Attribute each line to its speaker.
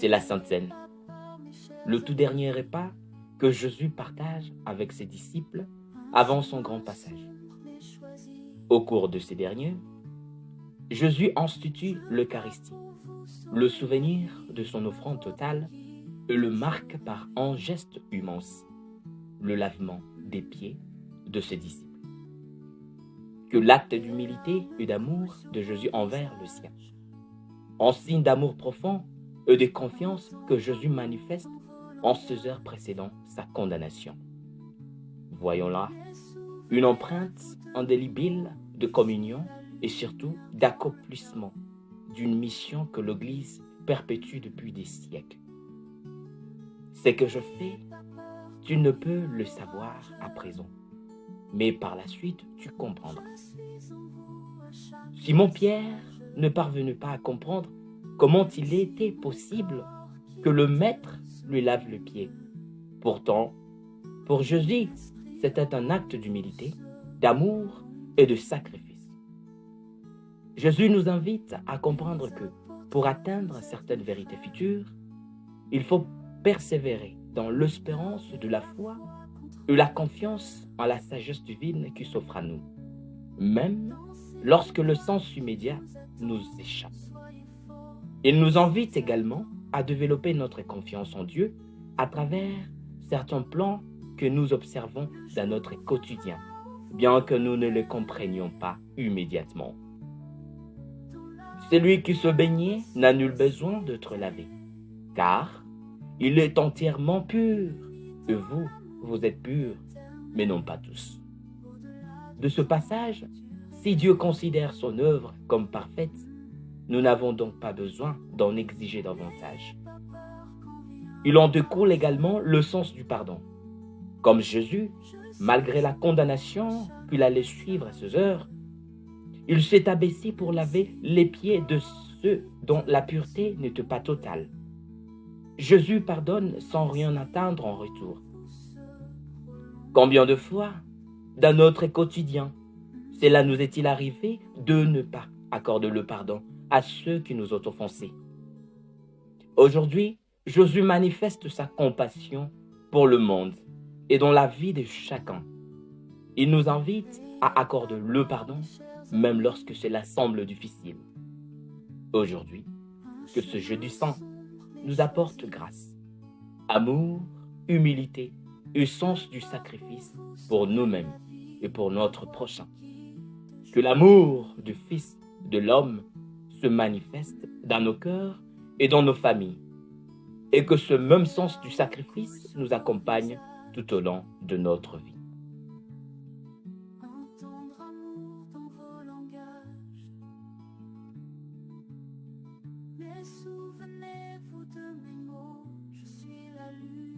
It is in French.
Speaker 1: c'est la Sainte Seine, le tout dernier repas que Jésus partage avec ses disciples avant son grand passage. Au cours de ces derniers, Jésus institue l'Eucharistie, le souvenir de son offrande totale, et le marque par un geste immense, le lavement des pieds de ses disciples. Que l'acte d'humilité et d'amour de Jésus envers le sien, en signe d'amour profond et de confiance que Jésus manifeste en ces heures précédant sa condamnation. Voyons là une empreinte indélébile de communion et surtout d'accomplissement d'une mission que l'Église perpétue depuis des siècles. Ce que je fais, tu ne peux le savoir à présent, mais par la suite, tu comprendras. Simon-Pierre ne parvenait pas à comprendre comment il était possible que le Maître lui lave le pied. Pourtant, pour Jésus, c'était un acte d'humilité, d'amour et de sacrifice. Jésus nous invite à comprendre que, pour atteindre certaines vérités futures, il faut persévérer dans l'espérance de la foi et la confiance en la sagesse divine qui s'offre à nous, même lorsque le sens immédiat nous échappe. Il nous invite également à développer notre confiance en Dieu à travers certains plans que nous observons dans notre quotidien, bien que nous ne les comprenions pas immédiatement. Celui qui se baignait n'a nul besoin d'être lavé, car il est entièrement pur, et vous, vous êtes purs, mais non pas tous. De ce passage, si Dieu considère son œuvre comme parfaite, nous n'avons donc pas besoin d'en exiger davantage. Il en découle également le sens du pardon. Comme Jésus, malgré la condamnation qu'il allait suivre à ces heures, il s'est abaissé pour laver les pieds de ceux dont la pureté n'était pas totale. Jésus pardonne sans rien attendre en retour. Combien de fois, dans notre quotidien, cela nous est-il arrivé de ne pas accorder le pardon à ceux qui nous ont offensés? Aujourd'hui, Jésus manifeste sa compassion pour le monde et dans la vie de chacun. Il nous invite à accorder le pardon, même lorsque cela semble difficile. Aujourd'hui, que ce Jeudi saint nous apporte grâce, amour, humilité et sens du sacrifice pour nous-mêmes et pour notre prochain. Que l'amour du Fils de l'homme se manifeste dans nos cœurs et dans nos familles, et que ce même sens du sacrifice nous accompagne tout au long de notre vie.
Speaker 2: Entendre amour dans vos langages. Mais souvenez-vous de mes mots, je suis la lune.